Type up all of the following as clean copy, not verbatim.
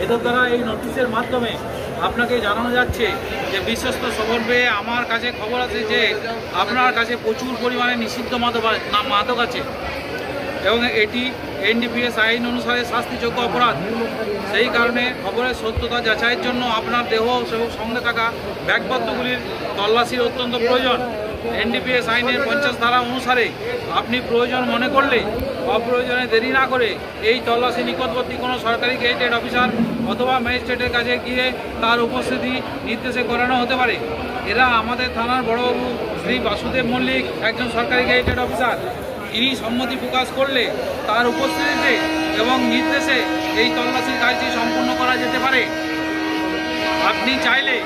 এদের দ্বারা এই নোটিশের মাধ্যমে আপনাকে জানানো যাচ্ছে যে বিশ্বস্ত খবর পেয়ে আমার কাছে খবর আছে যে আপনার কাছে প্রচুর পরিমাণে নিষিদ্ধ মাদক আছে এবং এটি এনডিপিএস আইন অনুসারে শাস্তিযোগ্য অপরাধ। সেই কারণে খবরের সত্যতা যাচাইয়ের জন্য আপনার দেহ এবং সঙ্গে থাকা ব্যাগপত্রগুলির তল্লাশির অত্যন্ত প্রয়োজন। এনডিপিএস আইনের 50 ধারা অনুসারে আপনি প্রয়োজন মনে করলে অপ্রয়োজনে দেরি না করে এই তল্লাশি নিকটবর্তী কোনো সরকারি গেজেটেড অফিসার অথবা ম্যাজিস্ট্রেটের কাছে গিয়ে তার উপস্থিতি নির্দেশে করানো হতে পারে। এরা আমাদের থানার বড়বাবু শ্রী বাসুদেব মল্লিক একজন সরকারি গেজেটেড অফিসার। ইনি সম্মতি প্রকাশ করলে তার উপস্থিতিতে এবং নির্দেশে এই তল্লাশির কাজটি সম্পন্ন করা যেতে পারে। আপনি চাইলে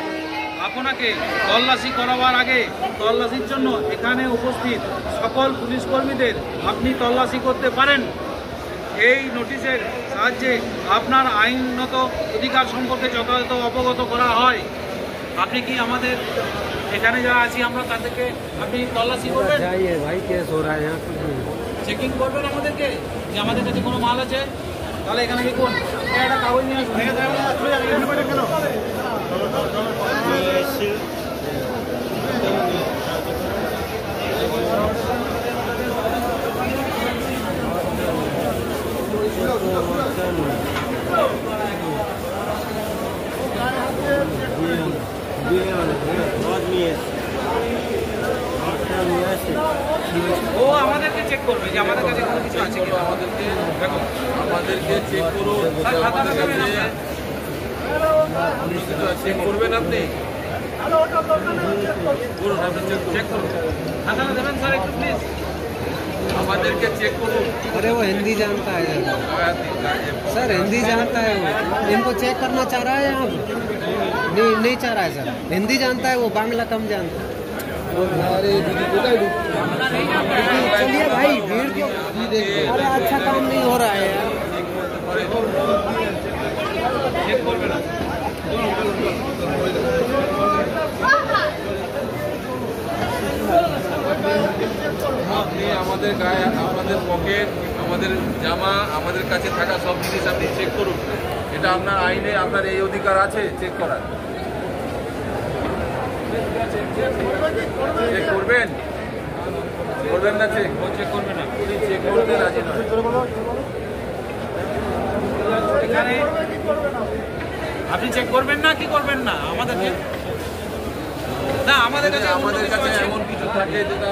আপনাকে তল্লাশি করাবার আগে তল্লাশির জন্য এখানে উপস্থিত সকল পুলিশ কর্মীদের আপনি তল্লাশি করতে পারেন। এই নোটিশের সাহায্যে আপনার আইনগত অধিকার সম্পর্কে যথাযথ অবগত করা হয়। আপনি কি আমাদের এখানে যারা আছি আমরা তাদেরকে আপনি তল্লাশি করবেন, চেকিং করবেন আমাদেরকে যে আমাদের কাছে কোনো মাল আছে? তাহলে এখানে লিখুন, একটা কাগজ নিয়ে আসুন। ও আমাদেরকে চেক করবে যে আমাদের কাছে কোনো কিছু আছে কিনা। আমাদেরকে দেখো, আমাদেরকে চেক করো, চেক করবেন আপনি। চেক করুন, খাতাটা দেবেন স্যার একটু প্লিজ। আমাদেরকে চেक करो। अरे वो हिंदी जानता है सर, हिंदी जानता है वो, इनको चेक करना चाह रहा है यहाँ नहीं चाह रहा है सर, हिंदी जानता है वो, बांग्ला कम जानता है। चलिए भाई, भीड़ क्यों? अरे अच्छा काम नहीं हो रहा है यार। আপনি আমাদের গায়ে, আমাদের পকেট, আমাদের জামা, আমাদের কাছে থাকা সব জিনিস আপনি চেক করুন। এটা আপনার আইনে, আপনার এই অধিকার আছে চেক করার। চেক করবেন, করবেন না? চেক করবেন না, উনি চেক করতে রাজি নয়। এখানে আপনি চেক করবেন না কি করবেন না? আমাদেরকে না, আমাদের কাছে এমন কিছু থাকে যেটা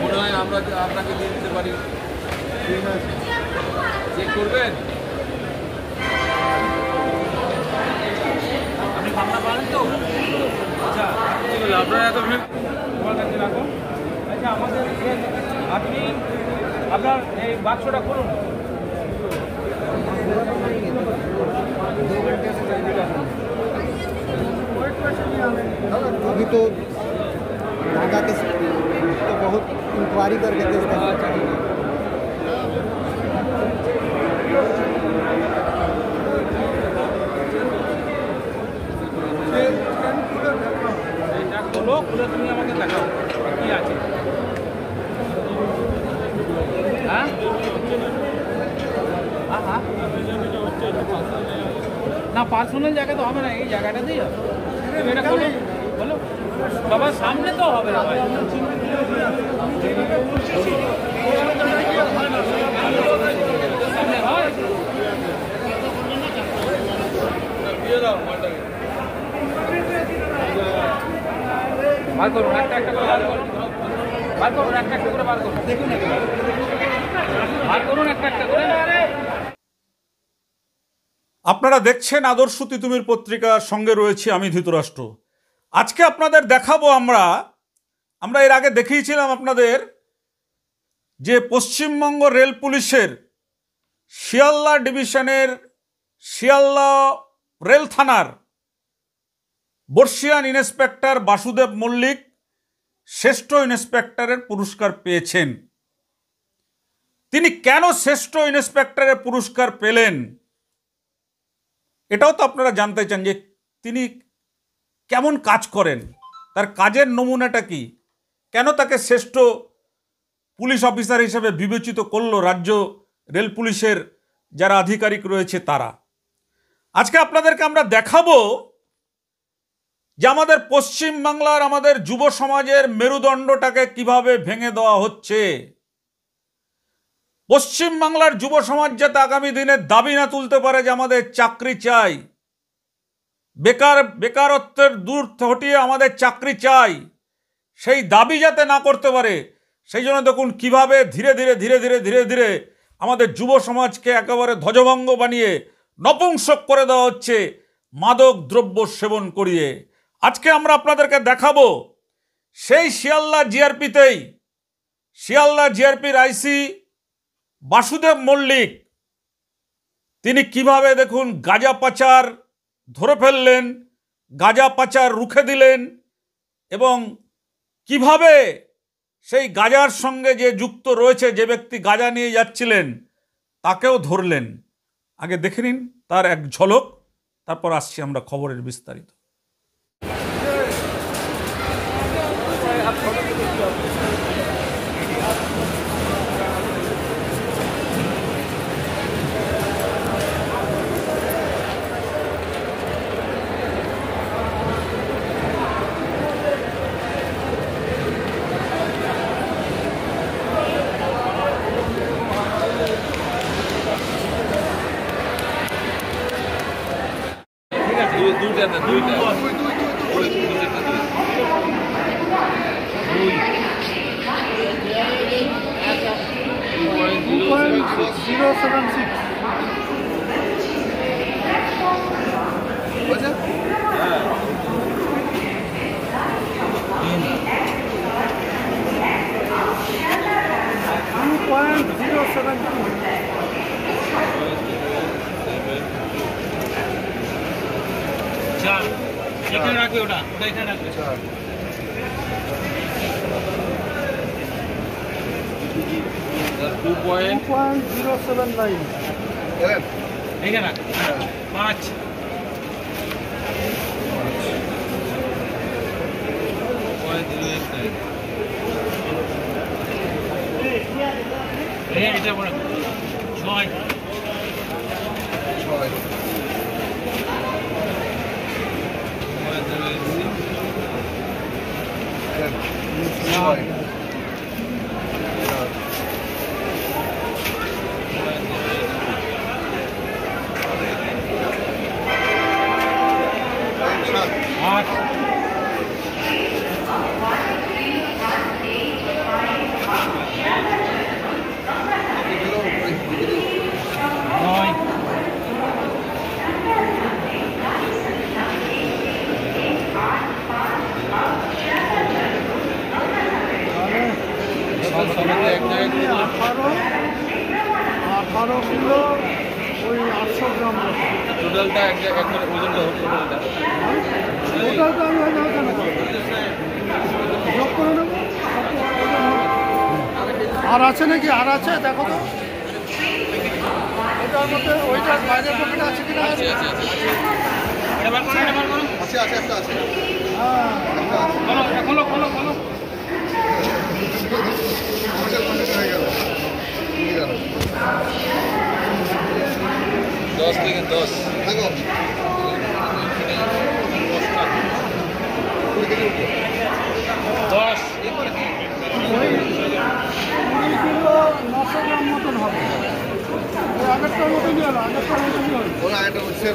মনে হয় আমরা আপনাকে দিয়ে দিতে পারি। চেক করবেন। আপনি বাংলা পারেন তো? আচ্ছা, আপনারা এত মোবাইল কাছে রাখুন। আচ্ছা, আমাদের আপনি আপনার এই বাক্সটা খুলুন। अभी तो नागा के तो बहुत इंक्वायरी करके এটা খোলো, খুলে তুমি আমাকে দেখাও কি আছে। হ্যাঁ হ্যাঁ হ্যাঁ, না পার্সোনাল জায়গা তো হবে না, এই জায়গাটাতেই হবে। এটা খোলো, বলো বাবা, সামনে তো হবে না ভাই। সামনে হয় বার করুন, একটা একটা করে বার করুন, বার করুন, একটা একটা করে বার করুন, দেখুন বার করুন একটা একটা করে। আপনারা দেখছেন আদর্শ তিতুমির পত্রিকার সঙ্গে রয়েছি আমি ধৃতরাষ্ট্র। আজকে আপনাদের দেখাবো আমরা এর আগে দেখিয়েছিলাম আপনাদের যে পশ্চিমবঙ্গ রেল পুলিশের শিয়ালদা ডিভিশনের শিয়ালদা রেল থানার বর্ষিয়ান ইন্সপেক্টর বাসুদেব মল্লিক শ্রেষ্ঠ ইন্সপেক্টরের পুরস্কার পেয়েছেন। তিনি কেন শ্রেষ্ঠ ইন্সপেক্টরের পুরস্কার পেলেন এটাও তো আপনারা জানতে চান, যে তিনি কেমন কাজ করেন, তার কাজের নমুনাটা কি, কেন তাকে শ্রেষ্ঠ পুলিশ অফিসার হিসেবে বিবেচিত করলো রাজ্য রেল পুলিশের যারা আধিকারিক রয়েছে তারা। আজকে আপনাদেরকে আমরা দেখাবো যে আমাদের পশ্চিমবাংলার আমাদের যুব সমাজের মেরুদণ্ডটাকে কিভাবে ভেঙে দেওয়া হচ্ছে। পশ্চিমবাংলার যুব সমাজ যাতে আগামী দিনে দাবি না তুলতে পারে যে আমাদের চাকরি চাই, বেকারত্বের দূর হটিয়ে আমাদের চাকরি চাই, সেই দাবি যাতে না করতে পারে, সেই জন্য দেখুন কিভাবে ধীরে ধীরে ধীরে ধীরে ধীরে ধীরে আমাদের যুব সমাজকে একেবারে ধ্বজভঙ্গ বানিয়ে নপুংসক করে দেওয়া হচ্ছে মাদক দ্রব্য সেবন করিয়ে। আজকে আমরা আপনাদেরকে দেখাবো সেই শিয়ালদা জিআরপির আইসি বাসুদেব মল্লিক তিনি কিভাবে দেখুন গাঁজা পাচার ধরে ফেললেন, গাঁজা পাচার রুখে দিলেন এবং কিভাবে সেই গাঁজার সঙ্গে যে যুক্ত রয়েছে, যে ব্যক্তি গাঁজা নিয়ে যাচ্ছিলেন তাকেও ধরলেন। আগে দেখে নিন তার এক ঝলক, তারপর আসছি আমরা খবরের বিস্তারিত। এখানে রাখবে, ওটা এখানে রাখবে। 2.079 এখানে রাখ 5 এটা বড় 6 18 কিলো ওই 800 গ্রাম টোটালটা একটা ওজনটা টোটালটা টোটালটা আমি যোগ করে নেব। আর আছে নাকি? আর আছে দেখো তো, ওটার মধ্যে ওইটার বাইরের পকেটে আছে কিনা? আছে একটা আছে। হ্যাঁ খোলো 10 থেকে 10 দেখো 10 900 গ্রাম মতন হবে। আগেরটার মতনই হলো, ওরা এটা হচ্ছে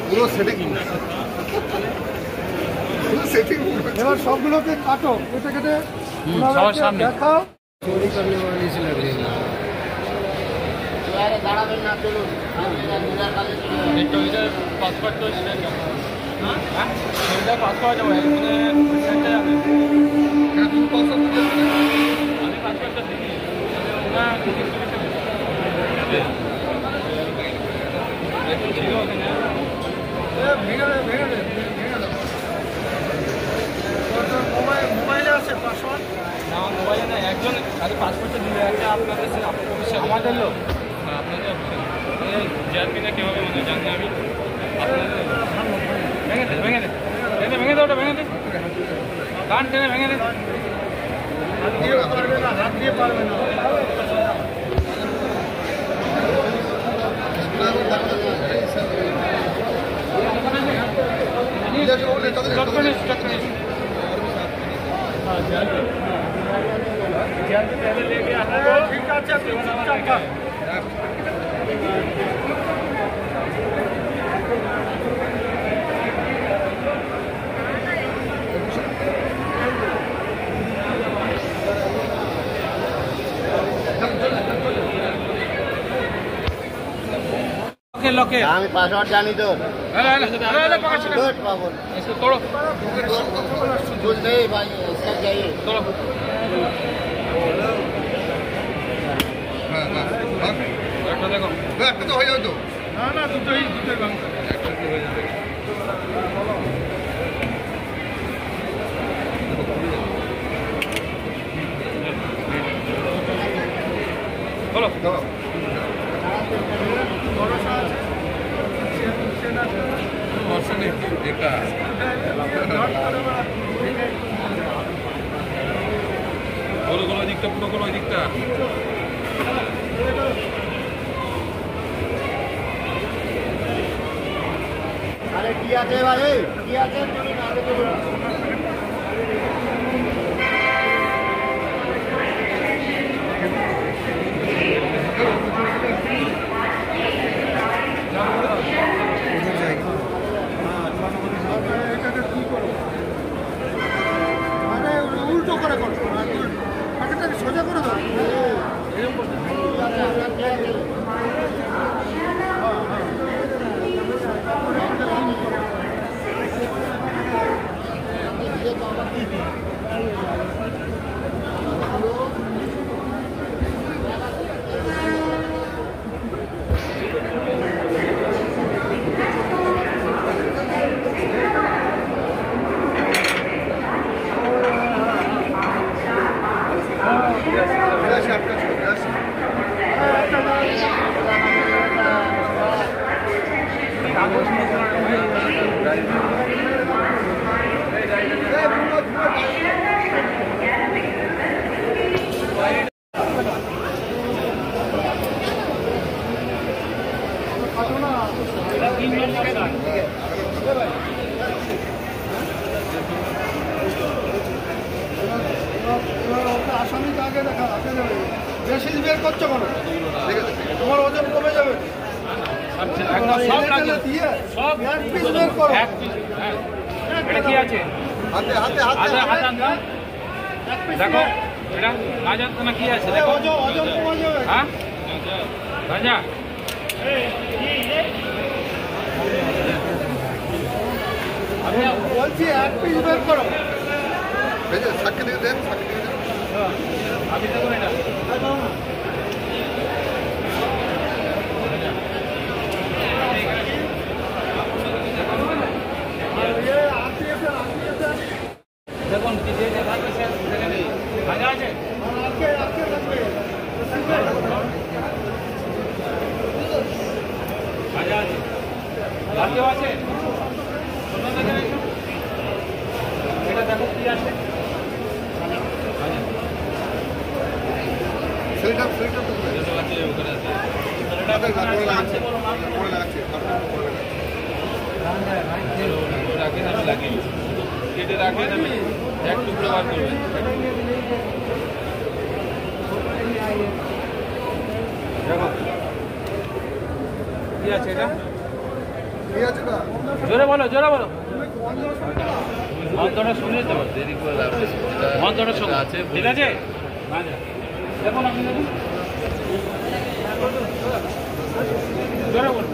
পুরো সেটিং। এবার সবগুলোকে কাটো, কেটে দেখাও। चोरी करने वाली से लग रही है। মোবাইলে আছে পাসওয়ার্ড না, মোবাইলে না, একজন আগে পাসপোর্টটা দিলে একটা আপনাদের অফিসে আমাদের লোক না, আপনাদের জিআরপি না কীভাবে মনে জানি আমি আপনাদের ভেঙে দে ওটা ভেঙে দে, গান টেনে ভেঙে দে। হাত দিয়ে পারবে না। ঠিক আছে তুই চুপচাপ থাক। লোকে আমি পাসওয়ার্ড জানি তো गुड बाबू তোড়ো बोल नहीं भाई इसका चाहिए তোড়ো একটা দেখো একটা তো হয়ে যাবে তো। না না দুটোই বাংলা। একটা কি হয়ে যাবে বলো সমস্যা নেই এটা বলো কোনো দিকটা পুরো কোনো দিকটা अरे किया थे भाई किया थे আরে উল্টো করে করো প্যাকেটটাকে সোজা করে দাও। আসামিকে আগে দেখা আগে যাবে বেশি বের করছো কেন? ঠিক আছে তোমার ওজন কমে যাবে। সব লাগে দিয়ে সব এক পিস বের করো। এক piece, হ্যাঁ। এটা কি আছে হাতে হাতে হাতে হাতে হাতে আনতে এক পিস দেখো এটা গাজর না কি আছে দেখো ওজন ওজন কমে যাবে। হ্যাঁ গাজা আমি বলছি এক পিস বের করো। সাক্ষী দিয়ে দেন সাক্ষী দিয়ে দেন আমি দেখো এটা দেখুন কি যে আছে সেখানে গাজা আছে গাজা আছে আর কেউ আছে অন্য জায়গায় এসো। এটা দেখো কি আছে সেইটা সেইটা তো রাখেন আমি লাগিয়ে কেটে রাখেন আমি এক টুকরো বার করবেন দেখো কি আছে এটা ঠিক আছে না জোরে বলো মন্ত্রটা শুনে তো দেরি করে মন্ত্রটা শুনে আছে ঠিক আছে দেখুন আপনি দেখুন জোরে বলুন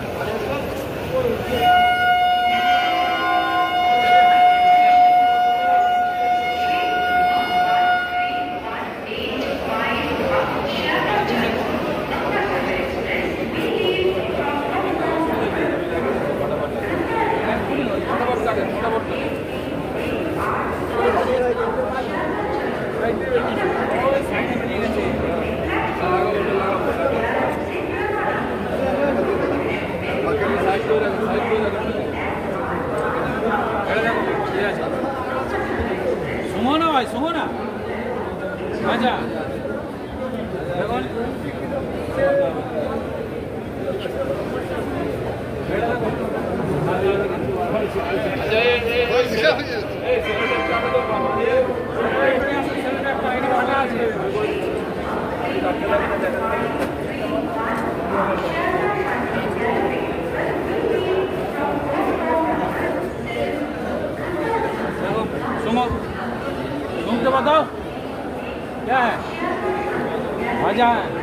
मजा है।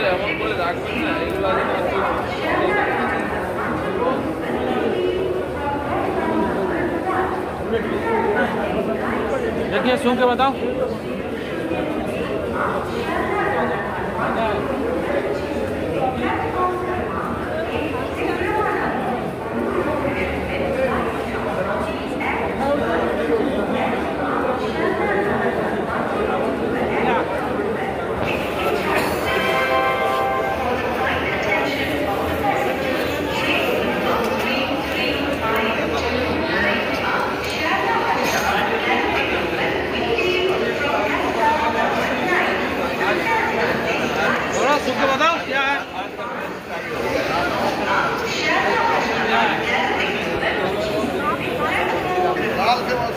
এমন করে রাখবেন না, এগুলো देखिए सुन के बताओ। सुन के बताओ क्या है। लाल के बाद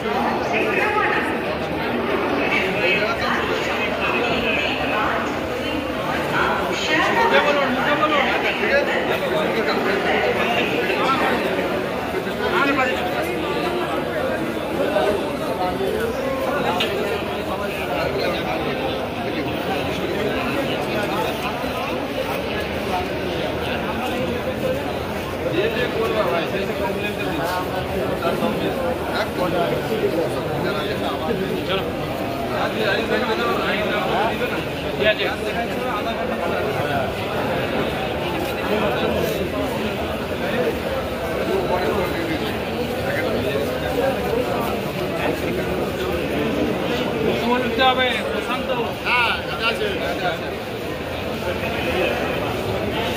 উঠতে হবে প্রশান্ত।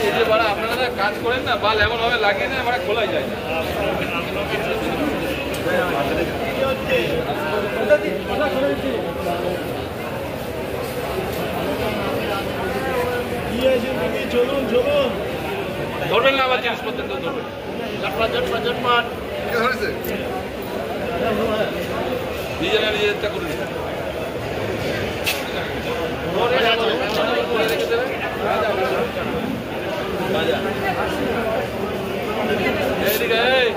এই যে বাড়া আপনারা না কাজ করেন না, বাল এমন ভাবে লাগিয়ে নেন মানে খোলাই যায় না। চলুন চলুন, ধরবেন না আবার জিনিসপত্র তো ধরবেন। কি হয়েছে? নিজেরা নিজেরটা করে দিন। রেখে দেবেন। এইদিকে এই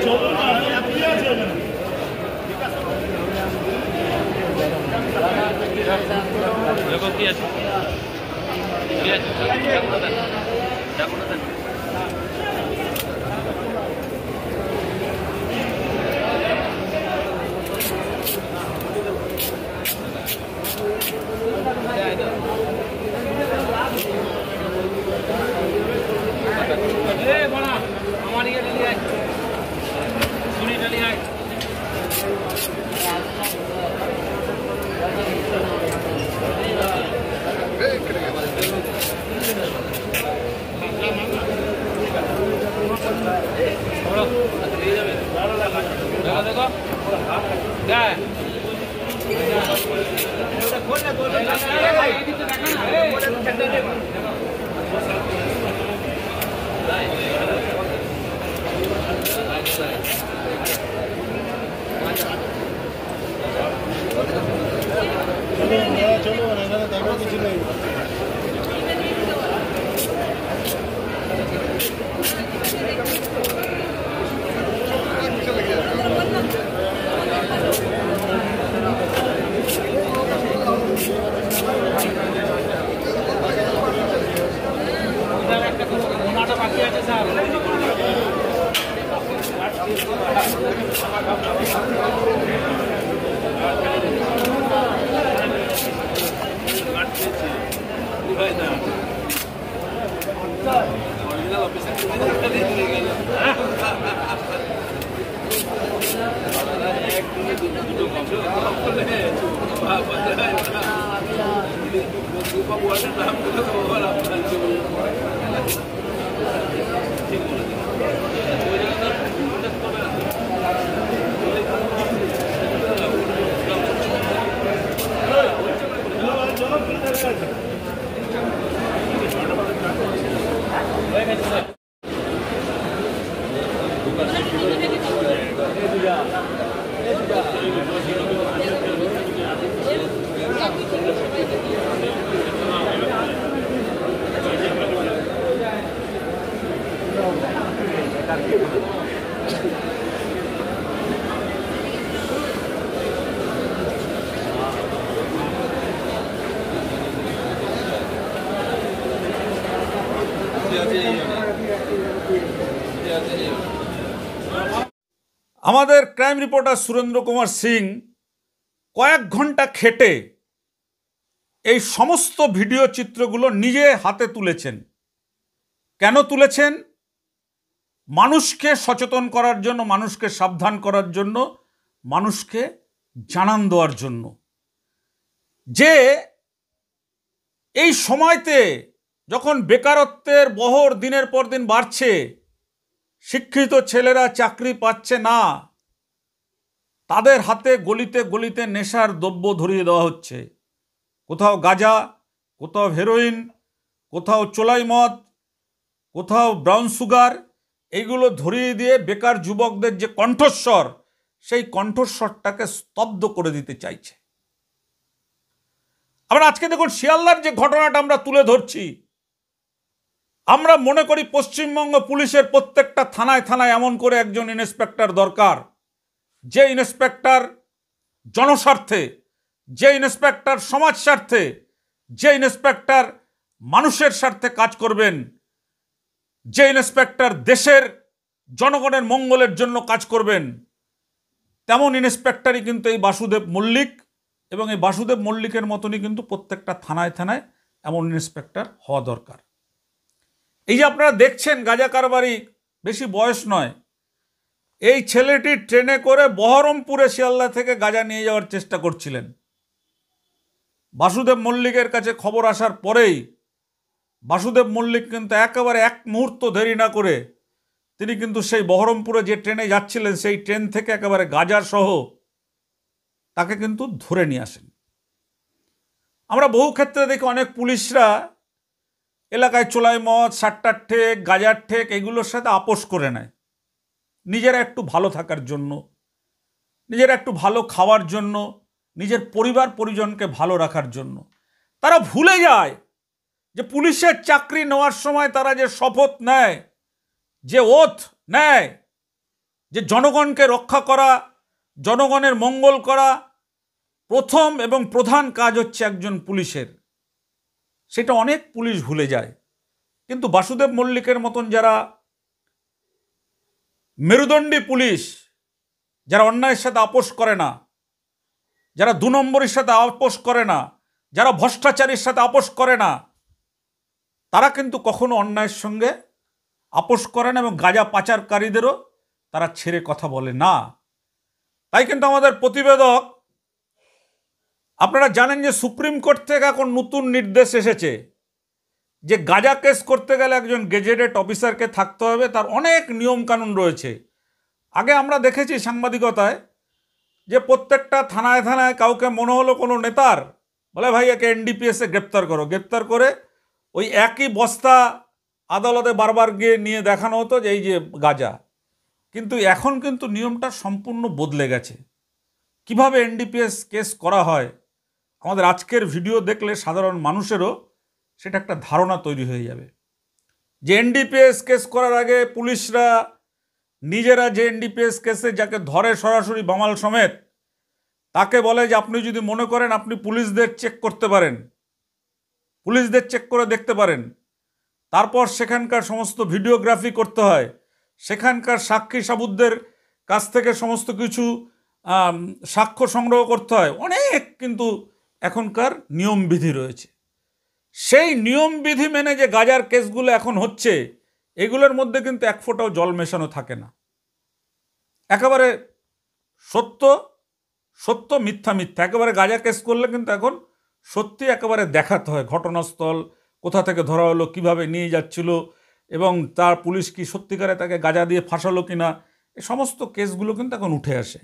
চলুন না, আপনি আছেন। দেখো কি আছে কি আছে দেখো না बड़ा हमारी ये ले आए सुनी ले आए देखो क्या है চলো এখানে দেখো কিছু নেই। একটা বাকি আছে স্যার আমাদের ক্রাইম রিপোর্টার সুরেন্দ্র কুমার সিং কয়েক ঘন্টা খেটে এই সমস্ত ভিডিও চিত্রগুলো নিজে হাতে তুলেছেন। কেন তুলেছেন? মানুষকে সচেতন করার জন্য, মানুষকে সাবধান করার জন্য, মানুষকে জানান দেওয়ার জন্য যে এই সময়তে যখন বেকারত্বের বহর দিনের পর দিন বাড়ছে, শিক্ষিত ছেলেরা চাকরি পাচ্ছে না, তাদের হাতে গলিতে গলিতে নেশার দ্রব্য ধরিয়ে দেওয়া হচ্ছে। কোথাও গাঁজা, কোথাও হেরোইন, কোথাও চোলাই মদ, কোথাও ব্রাউন সুগার, এইগুলো ধরিয়ে দিয়ে বেকার যুবকদের যে কণ্ঠস্বর, সেই কণ্ঠস্বরটাকে স্তব্ধ করে দিতে চাইছে। আবার আজকে দেখুন শিয়ালদার যে ঘটনাটা আমরা তুলে ধরছি, আমরা মনে করি পশ্চিমবঙ্গ পুলিশের প্রত্যেকটা থানায় থানায় এমন করে একজন ইন্সপেক্টর দরকার, যে ইন্সপেক্টর জনস্বার্থে, যে ইন্সপেক্টর সমাজ স্বার্থে, যে ইন্সপেক্টর মানুষের স্বার্থে কাজ করবেন, যে ইন্সপেক্টর দেশের জনগণের মঙ্গলের জন্য কাজ করবেন। তেমন ইন্সপেক্টরই কিন্তু এই বাসুদেব মল্লিক, এবং এই বাসুদেব মল্লিকের মতনই কিন্তু প্রত্যেকটা থানায় থানায় এমন ইন্সপেক্টর হওয়া দরকার। এই যে আপনারা দেখছেন গাঁজা কারবারি, বেশি বয়স নয়, এই ছেলেটি ট্রেনে করে বহরমপুরে শিয়ালদা থেকে গাঁজা নিয়ে যাওয়ার চেষ্টা করছিলেন। বাসুদেব মল্লিকের কাছে খবর আসার পরেই বাসুদেব মল্লিক কিন্তু একেবারে এক মুহূর্ত দেরি না করে তিনি কিন্তু সেই বহরমপুরে যে ট্রেনে যাচ্ছিলেন, সেই ট্রেন থেকে একেবারে গাঁজা সহ তাকে কিন্তু ধরে নিয়ে আসেন। আমরা বহু ক্ষেত্রে দেখি অনেক পুলিশরা এলাকায় চোলাই মদ, সাট্টার ঠেক, গাঁজার ঠেক এগুলোর সাথে আপোষ করে নেয়, নিজেরা একটু ভালো থাকার জন্য, নিজেরা একটু ভালো খাওয়ার জন্য, নিজের পরিবার পরিজনকে ভালো রাখার জন্য। তারা ভুলে যায় যে পুলিশের চাকরি নেওয়ার সময় তারা যে শপথ নেয়, যে ওথ নেয়, যে জনগণকে রক্ষা করা, জনগণের মঙ্গল করা প্রথম এবং প্রধান কাজ হচ্ছে একজন পুলিশের, সেটা অনেক পুলিশ ভুলে যায়। কিন্তু বাসুদেব মল্লিকের মতন যারা মেরুদণ্ডী পুলিশ, যারা অন্যায়ের সাথে আপোষ করে না, যারা দু নম্বরের সাথে আপোষ করে না, যারা ভ্রষ্টাচারীর সাথে আপোষ করে না, তারা কিন্তু কখনো অন্যায়ের সঙ্গে আপোষ করে না এবং গাঁজা পাচারকারীদেরও তারা ছেড়ে কথা বলে না। তাই কিন্তু আমাদের প্রতিবেদক, আপনারা জানেন যে সুপ্রিম কোর্ট থেকে এখন নতুন নির্দেশ এসেছে যে গাঁজা কেস করতে গেলে একজন গেজেটেড অফিসারকে থাকতে হবে, তার অনেক নিয়মকানুন রয়েছে। আগে আমরা দেখেছি সাংবাদিকতায় যে প্রত্যেকটা থানায় থানায় কাউকে মনে হলো কোনো নেতার, বলে ভাই একে এনডিপিএসে গ্রেপ্তার করো, গ্রেপ্তার করে ওই একই বস্তা আদালতে বারবার গিয়ে নিয়ে দেখানো হতো যে এই যে গাঁজা। কিন্তু এখন কিন্তু নিয়মটা সম্পূর্ণ বদলে গেছে। কিভাবে এনডিপিএস কেস করা হয়, আমাদের আজকের ভিডিও দেখলে সাধারণ মানুষেরও সেটা একটা ধারণা তৈরি হয়ে যাবে যে এনডিপিএস কেস করার আগে পুলিশরা নিজেরা যে এনডিপিএস কেসে যাকে ধরে সরাসরি বামাল সমেত, তাকে বলে যে আপনি যদি মনে করেন আপনি পুলিশদের চেক করতে পারেন, পুলিশদের চেক করে দেখতে পারেন। তারপর সেখানকার সমস্ত ভিডিওগ্রাফি করতে হয়, সেখানকার সাক্ষী সাবুতদের কাছ থেকে সমস্ত কিছু সাক্ষ্য সংগ্রহ করতে হয়। অনেক কিন্তু এখনকার নিয়মবিধি রয়েছে। সেই নিয়মবিধি মেনে যে গাঁজার কেসগুলো এখন হচ্ছে, এগুলোর মধ্যে কিন্তু এক ফোঁটাও জল মেশানো থাকে না। একেবারে সত্য সত্য, মিথ্যা মিথ্যা। একেবারে গাঁজা কেস করলে কিন্তু এখন সত্যি একেবারে দেখাতে হয়, ঘটনাস্থল কোথা থেকে ধরা হলো, কিভাবে নিয়ে যাচ্ছিল, এবং তার পুলিশ কি সত্যিকারে তাকে গাঁজা দিয়ে ফাঁসালো কিনা, এই সমস্ত কেসগুলো কিন্তু এখন উঠে আসে।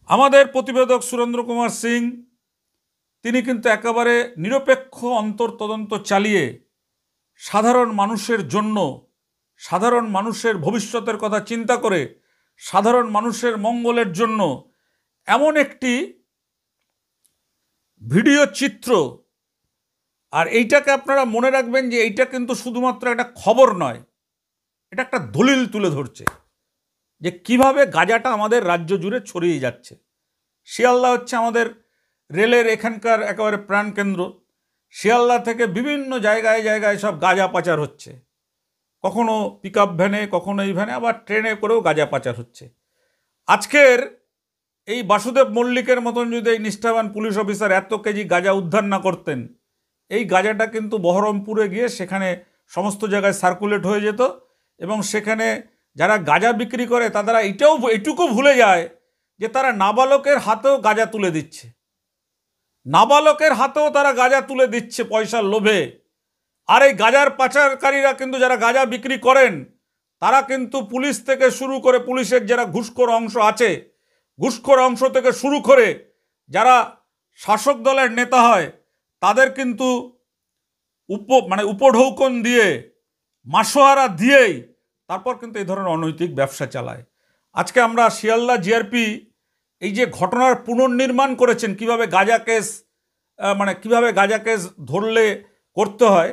আমাদের প্রতিবেদক সুরেন্দ্র কুমার সিং তিনি কিন্তু একেবারে নিরপেক্ষ অন্তর্তদন্ত চালিয়ে সাধারণ মানুষের জন্য সাধারণ মানুষের ভবিষ্যতের কথা চিন্তা করে, সাধারণ মানুষের মঙ্গলের জন্য এমন একটি ভিডিও চিত্র, আর এইটাকে আপনারা মনে রাখবেন যে এইটা কিন্তু শুধুমাত্র একটা খবর নয়, এটা একটা দলিল তুলে ধরছে যে কিভাবে গাঁজাটা আমাদের রাজ্য জুড়ে ছড়িয়ে যাচ্ছে। শিয়ালদা হচ্ছে আমাদের রেলের এখানকার একেবারে প্রাণকেন্দ্র। শিয়ালদা থেকে বিভিন্ন জায়গায় জায়গায় সব গাঁজা পাচার হচ্ছে, কখনো পিক আপ ভ্যানে, কখনো এই ভ্যানে, আবার ট্রেনে করেও গাঁজা পাচার হচ্ছে। আজকের এই বাসুদেব মল্লিকের মতন যদি এই নিষ্ঠাবান পুলিশ অফিসার এত কেজি গাঁজা উদ্ধার না করতেন, এই গাঁজাটা কিন্তু বহরমপুরে গিয়ে সেখানে সমস্ত জায়গায় সার্কুলেট হয়ে যেত, এবং সেখানে যারা গাঁজা বিক্রি করে তারা এটুকু ভুলে যায় যে তারা নাবালকের হাতেও গাঁজা তুলে দিচ্ছে, নাবালকের হাতেও তারা গাঁজা তুলে দিচ্ছে পয়সার লোভে। আর এই গাঁজার পাচারকারীরা কিন্তু যারা গাঁজা বিক্রি করেন তারা কিন্তু পুলিশ থেকে শুরু করে, পুলিশের যারা ঘুষখোর অংশ আছে, ঘুষখোর অংশ থেকে শুরু করে যারা শাসক দলের নেতা হয় তাদের কিন্তু উপঢৌকন দিয়ে, মাসোহারা দিয়েই তারপর কিন্তু এই ধরনের অনৈতিক ব্যবসা চালায়। আজকে আমরা শিয়ালদা জিআরপি এই যে ঘটনার পুনর্নির্মাণ করেছেন, কিভাবে গাঁজা কেস কিভাবে গাঁজা কেস ধরলে করতে হয়,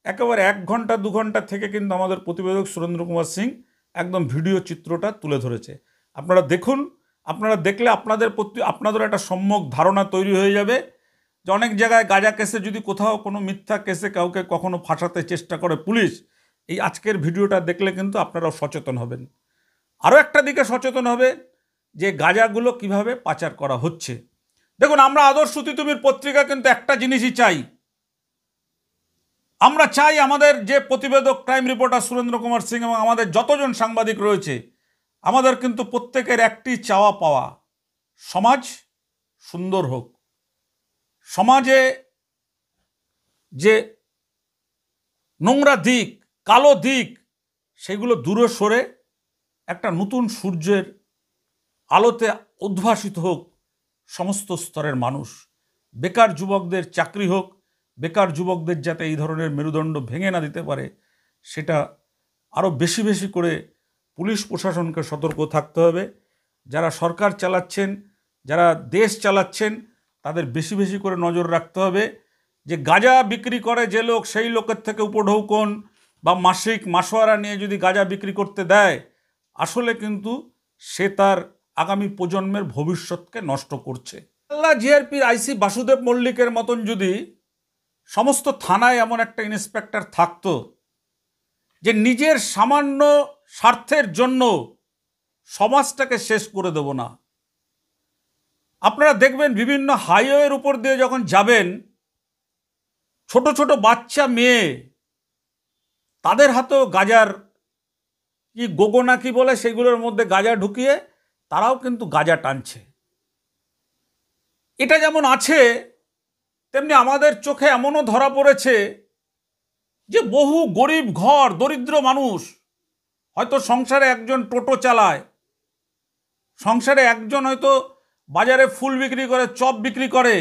একেবারে 1 ঘন্টা 2 ঘন্টা থেকে কিন্তু আমাদের প্রতিবেদক সুরেন্দ্র কুমার সিং একদম ভিডিও চিত্রটা তুলে ধরেছে। আপনারা দেখুন, আপনারা দেখলে আপনাদের একটা সম্যক ধারণা তৈরি হয়ে যাবে যে অনেক জায়গায় গাঁজা কেসে যদি কোথাও কোনো মিথ্যা কেসে কাউকে কখনো ফাঁসাতে চেষ্টা করে পুলিশ, এই আজকের ভিডিওটা দেখলে কিন্তু আপনারাও সচেতন হবেন। আরও একটা দিকে সচেতন হবে যে গাঁজাগুলো কিভাবে পাচার করা হচ্ছে। দেখুন, আমরা আদর্শ তিতুমির পত্রিকা কিন্তু একটা জিনিসই চাই, আমরা চাই আমাদের যে প্রতিবেদক ক্রাইম রিপোর্টার সুরেন্দ্র কুমার সিং এবং আমাদের যতজন সাংবাদিক রয়েছে, আমাদের কিন্তু প্রত্যেকের একটি চাওয়া পাওয়া, সমাজ সুন্দর হোক, সমাজে যে নোংরা দিক, কালো দিক, সেগুলো দূরে সরে একটা নতুন সূর্যের আলোতে উদ্ভাসিত হোক সমস্ত স্তরের মানুষ। বেকার যুবকদের চাকরি হোক, বেকার যুবকদের যাতে এই ধরনের মেরুদণ্ড ভেঙে না দিতে পারে, সেটা আরও বেশি বেশি করে পুলিশ প্রশাসনকে সতর্ক থাকতে হবে। যারা সরকার চালাচ্ছেন, যারা দেশ চালাচ্ছেন, তাদের বেশি বেশি করে নজর রাখতে হবে যে গাঁজা বিক্রি করে যে লোক, সেই লোকের থেকে উপঢৌকন বা মাসিক মাসোয়ারা নিয়ে যদি গাঁজা বিক্রি করতে দেয়, আসলে কিন্তু সে তার আগামী প্রজন্মের ভবিষ্যৎকে নষ্ট করছে। জিআরপির আইসি বাসুদেব মল্লিকের মতন যদি সমস্ত থানায় এমন একটা ইন্সপেক্টর থাকতো যে নিজের সামান্য স্বার্থের জন্য সমাজটাকে শেষ করে দেব না। আপনারা দেখবেন বিভিন্ন হাইওয়ের উপর দিয়ে যখন যাবেন, ছোট ছোট বাচ্চা মেয়ে, তাদের হাতেও গাঁজার কি গোগোনা কি বলে, সেগুলোর মধ্যে গাঁজা ঢুকিয়ে তারাও কিন্তু গাঁজা টানছে। এটা যেমন আছে, তেমনি আমাদের চোখে এমনও ধরা পড়েছে যে বহু গরিব ঘর, দরিদ্র মানুষ, হয়তো সংসারে একজন টোটো চালায়, সংসারে একজন হয়তো বাজারে ফুল বিক্রি করে, চপ বিক্রি করে,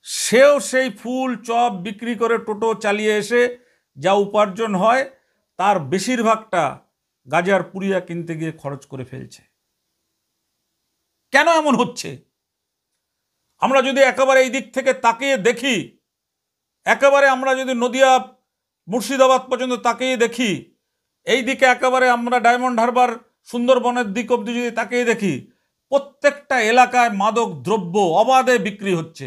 সেও সেই ফুল চপ বিক্রি করে টোটো চালিয়ে এসে যা উপার্জন হয় তার বেশিরভাগটা গাঁজার পুড়িয়া কিনতে গিয়ে খরচ করে ফেলছে। কেন এমন হচ্ছে? আমরা যদি একেবারে এই দিক থেকে তাকিয়ে দেখি, একেবারে আমরা যদি নদিয়া মুর্শিদাবাদ পর্যন্ত তাকিয়ে দেখি, এই দিকে একেবারে আমরা ডায়মন্ড হারবার সুন্দরবনের দিক অবধি যদি তাকিয়ে দেখি, প্রত্যেকটা এলাকায় মাদক দ্রব্য অবাধে বিক্রি হচ্ছে।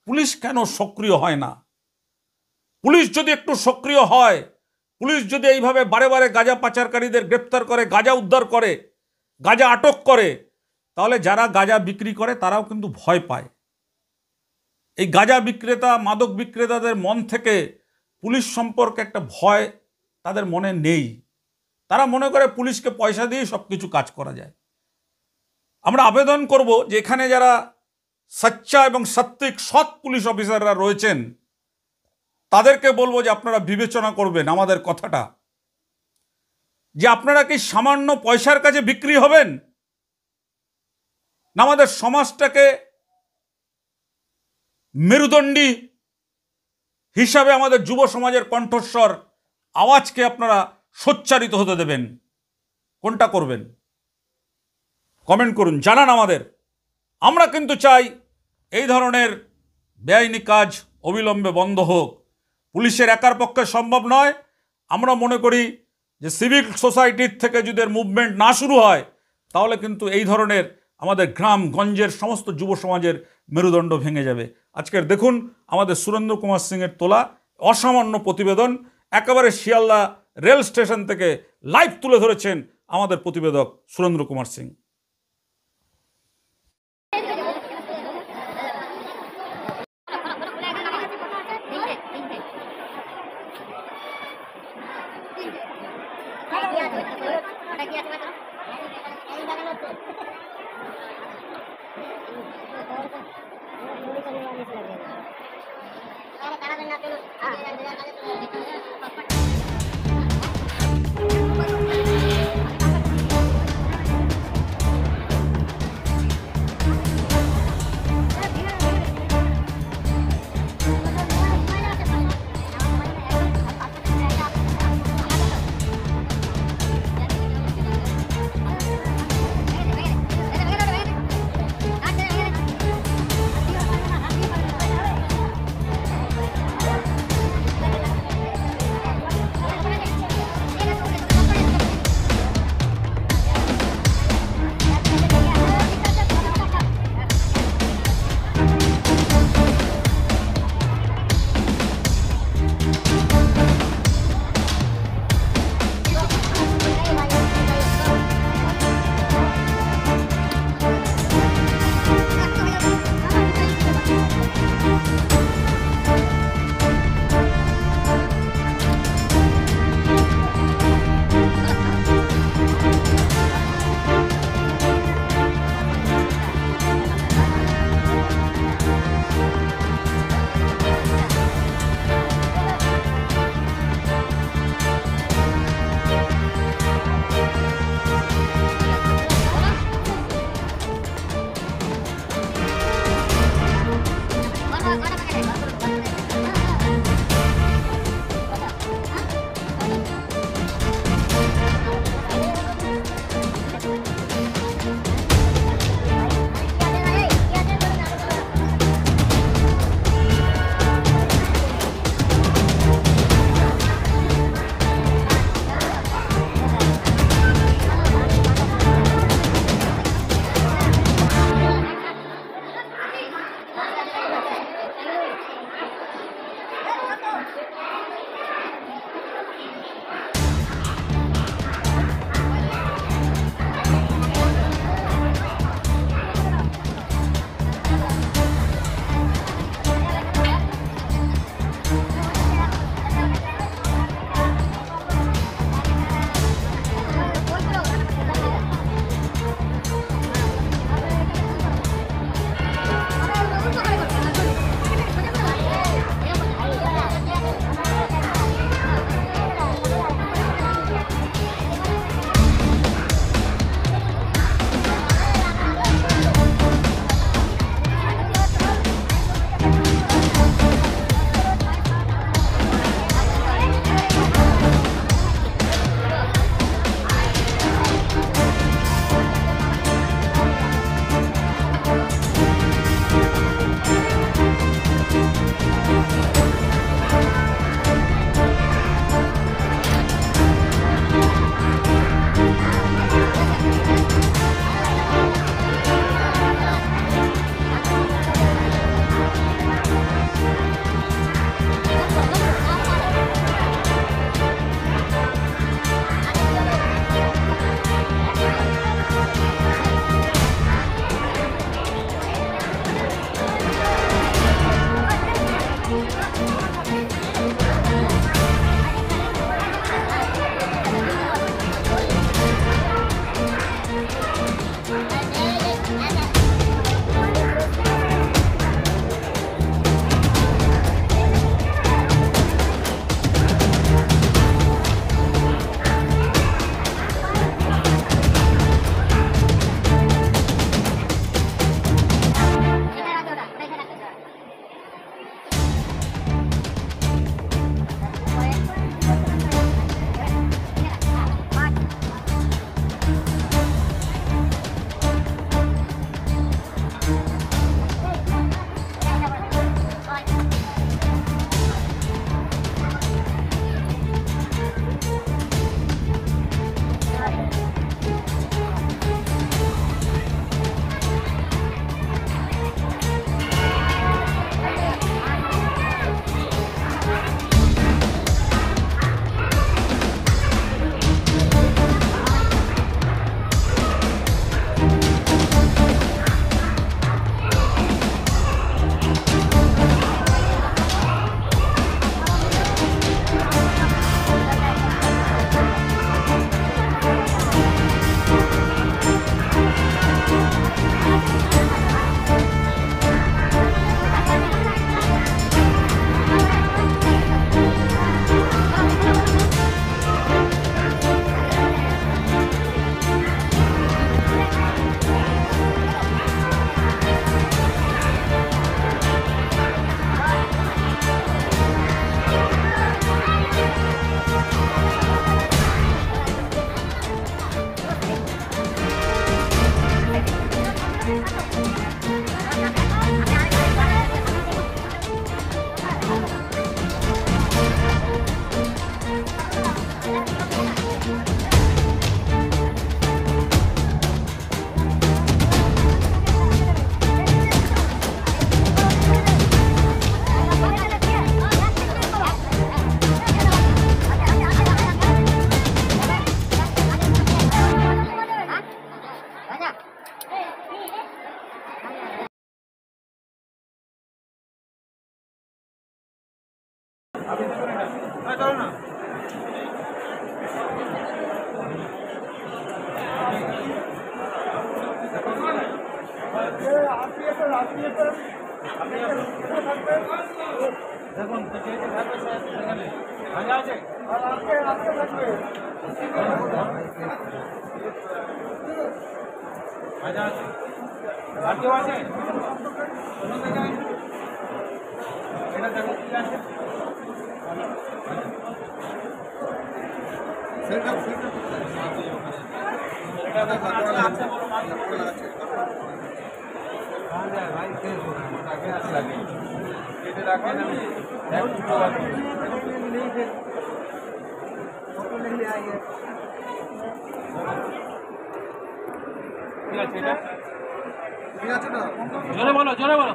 পুলিশ কেন সক্রিয় হয় না? পুলিশ যদি একটু সক্রিয় হয়, পুলিশ যদি এইভাবে বারে বারে গাঁজা পাচারকারীদের গ্রেপ্তার করে, গাঁজা উদ্ধার করে, গাঁজা আটক করে, তাহলে যারা গাঁজা বিক্রি করে তারাও কিন্তু ভয় পায়। এই গাঁজা বিক্রেতা, মাদক বিক্রেতাদের মন থেকে পুলিশ সম্পর্কে একটা ভয় তাদের মনে নেই। তারা মনে করে পুলিশকে পয়সা দিয়ে সব কিছু কাজ করা যায়। আমরা আবেদন করব যে এখানে যারা সচ্চা এবং সাত্বিক সৎ পুলিশ অফিসাররা রয়েছেন, তাদেরকে বলবো যে আপনারা বিবেচনা করবেন আমাদের কথাটা, যে আপনারা কি সামান্য পয়সার কাছে বিক্রি হবেন, না আমাদের সমাজটাকে মেরুদণ্ডী হিসাবে আমাদের যুব সমাজের কণ্ঠস্বর আওয়াজকে আপনারা সোচ্চারিত হতে দেবেন? কোনটা করবেন? কমেন্ট করুন, জানান আমাদের। আমরা কিন্তু চাই এই ধরনের বেআইনি কাজ অবিলম্বে বন্ধ হোক। পুলিশের একার পক্ষে সম্ভব নয়। আমরা মনে করি যে সিভিক সোসাইটির থেকে যদি এর মুভমেন্ট না শুরু হয় তাহলে কিন্তু এই ধরনের আমাদের গ্রামগঞ্জের সমস্ত যুব সমাজের মেরুদণ্ড ভেঙে যাবে। আজকের দেখুন আমাদের সুরেন্দ্র কুমার সিংয়ের তোলা অসামান্য প্রতিবেদন। একেবারে শিয়ালদা রেল স্টেশন থেকে লাইভ তুলে ধরেছেন আমাদের প্রতিবেদক সুরেন্দ্র কুমার সিং। দেখুন সেখানে ভাজা আছে ভাজা আছে আর কেউ আছে এটা দেখো কি আছে জোরে বলো জোরে বলো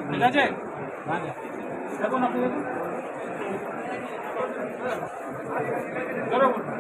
ঠিক আছে দেখুন আপনি দেখুন জোরে বলুন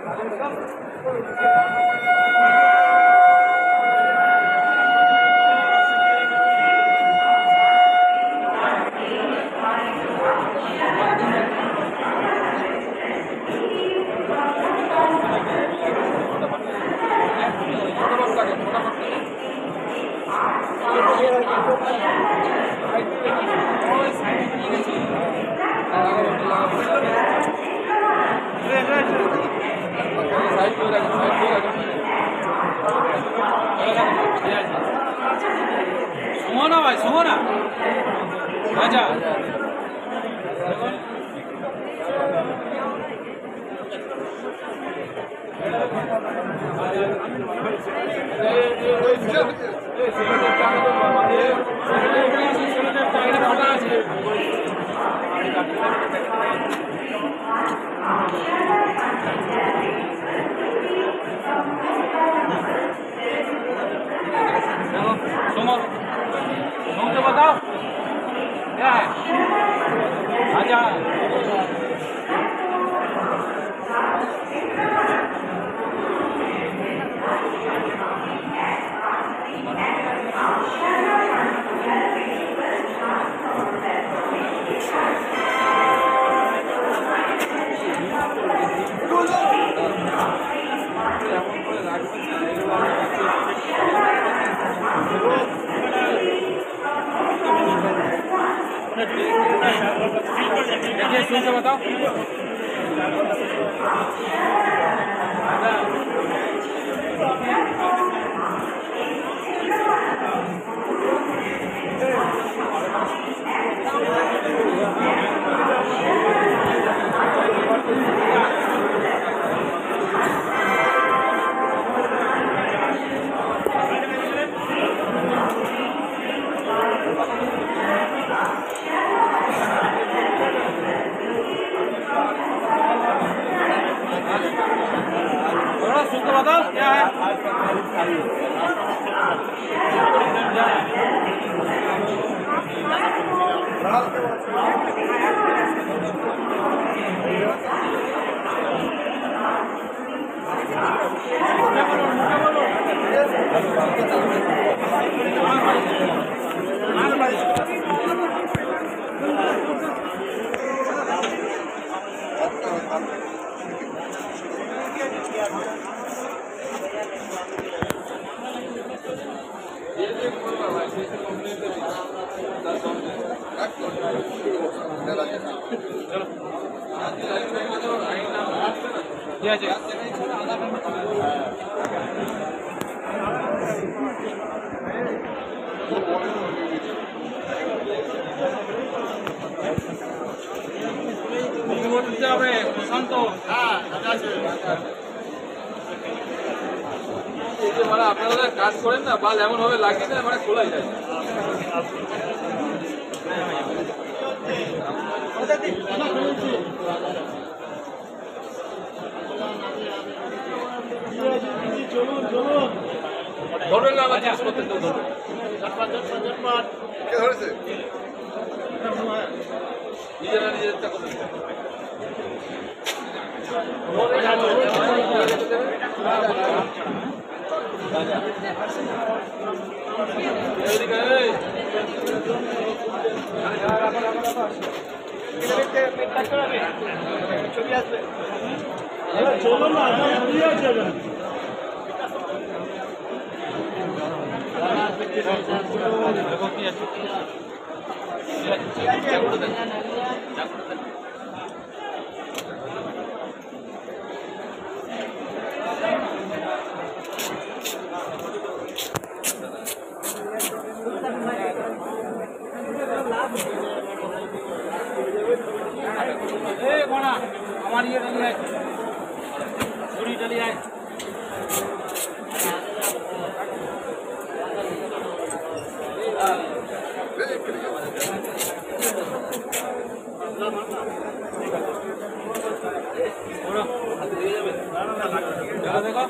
শোনো না ভাই শোনো না আচ্ছা तो बताओ क्या है आजा देखिए सुन के बताओ सुन के बताओ क्या है क्या चाहिए বলতে হবে প্রশান্ত এই যে মানে আপনারা কাজ করেন না বাল এমন ভাবে লাগিয়ে দেয় মানে খোলাই যায় ধরবেন না আমার জিনিস করতে তো ধরবেন কে ধরেছে নিজেরা নিজেরটা করতে ছবি আসবে চলো না আমার ইয়ে ডালিয়ে ছুরি ডালিয়ে দেখো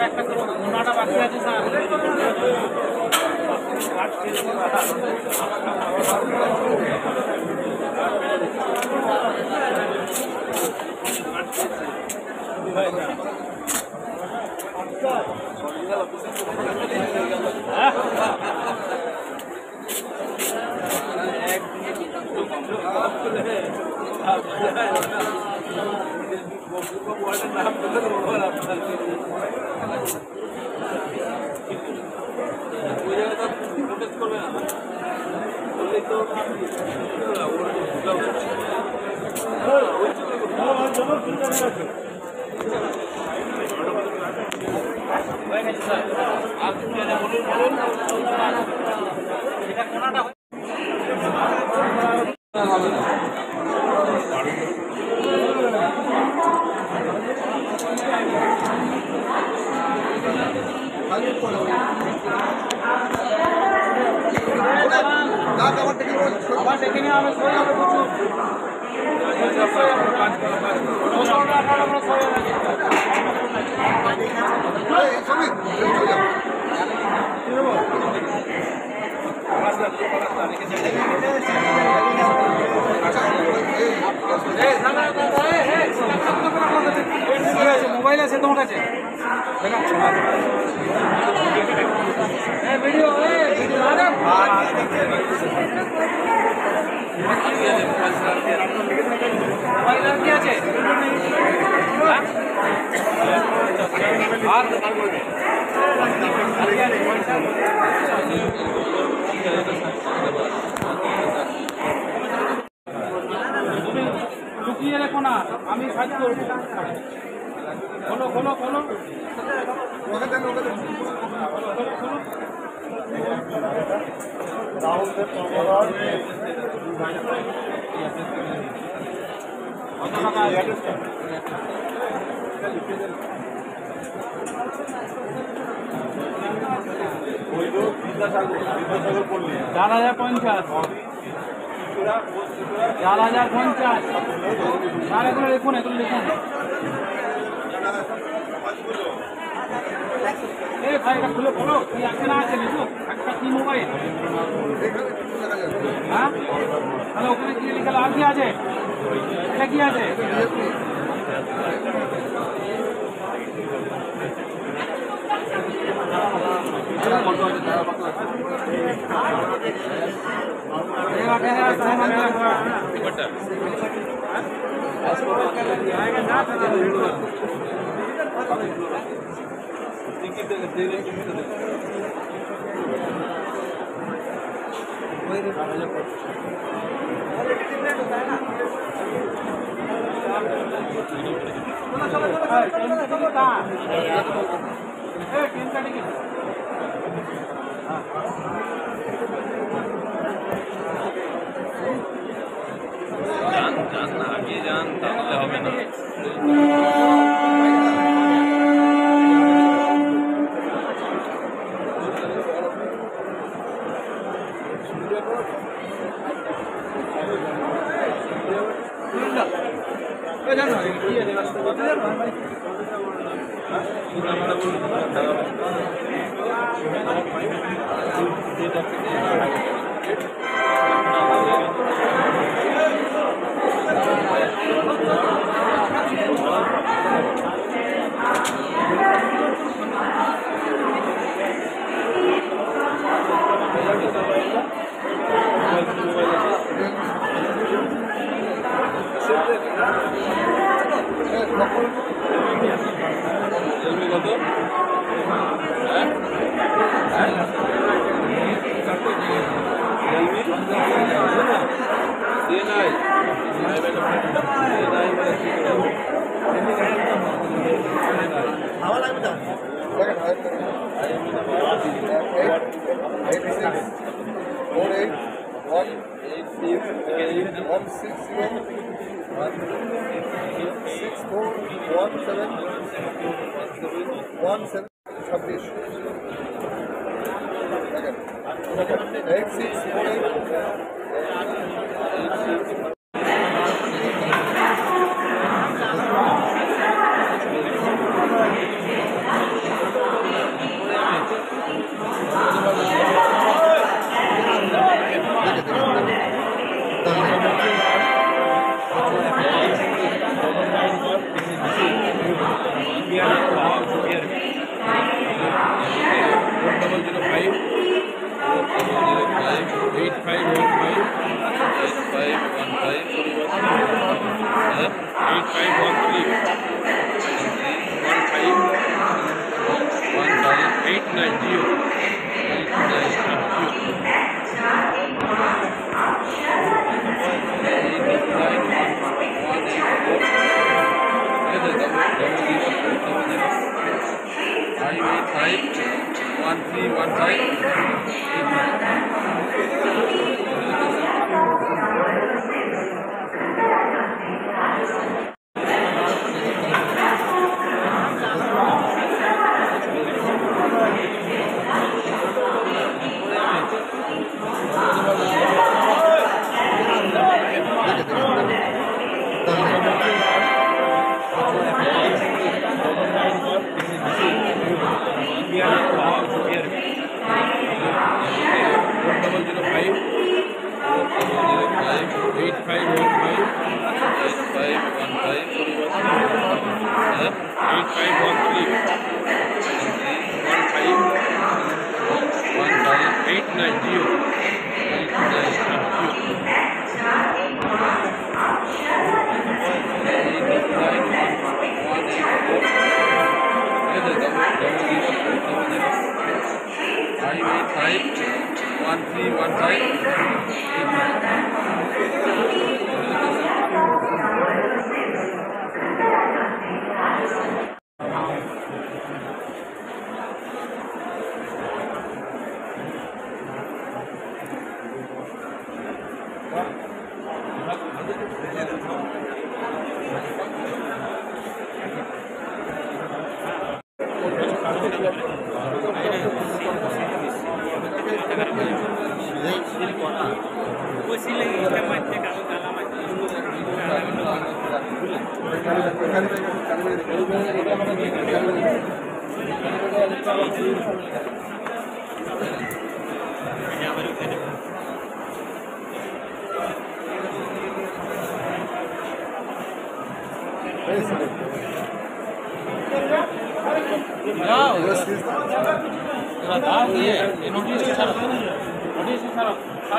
একটা ওনাটা বাকি আছে স্যার আবার দেখে নিয়ে আমি সই হবে প্রচুর মোবাইল আছে তোমার কাছে ভিডিও মোবাইল কি আছে আর লুকিয়ে রেখো না আমি সাইজ করবো খোলো খোলো খোলো চার 5050 4050 আর এগুলো লিখুন এই ভাই এটা খুলে বলো কি আছে না আছে লিখো একটা কি মোবাইল হ্যাঁ তাহলে ওখানে কি লিখা আর কি আছে এটা কি আছে আগে যান তাহলে হবে না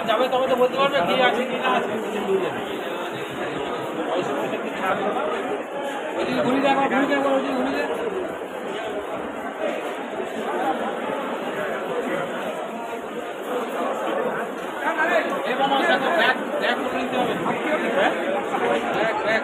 যাবে তবে তো বলতে পারবে কি আছে কি না আছে ঘুরি দেখো ঘুরি দেখো ঘুরি দেখো ব্যাগ করে নিতে হবে ব্যাগ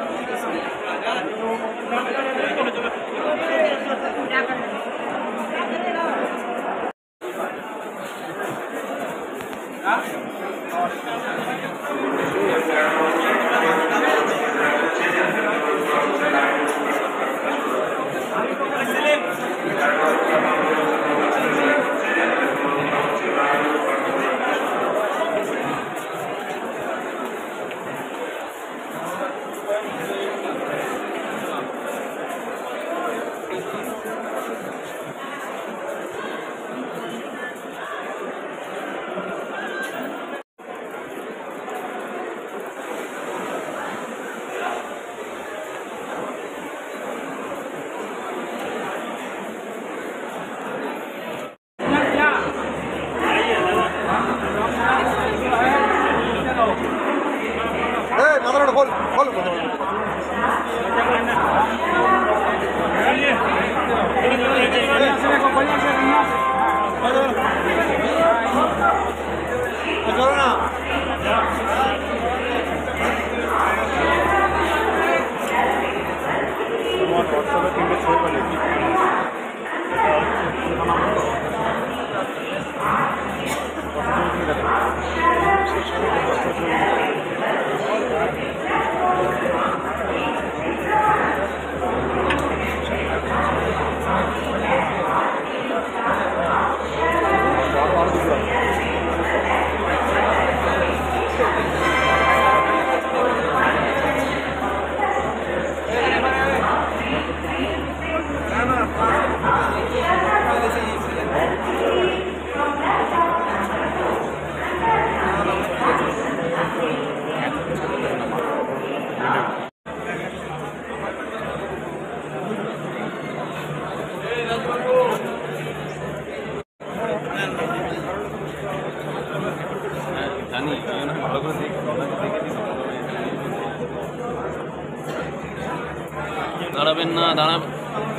না, দাঁড়াবেন।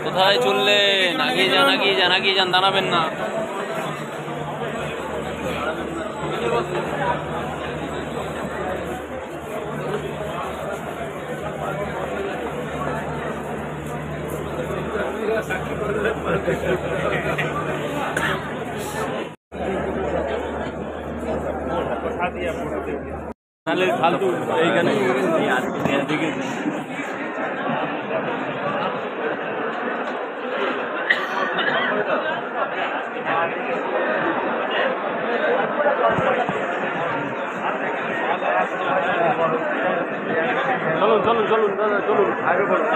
কোথায় চললেন? আগে যান, দাঁড়াবেন না। তাহলে ফালতু এইখানে দেখে চলুন দাদা, চলুন আগে বলুন।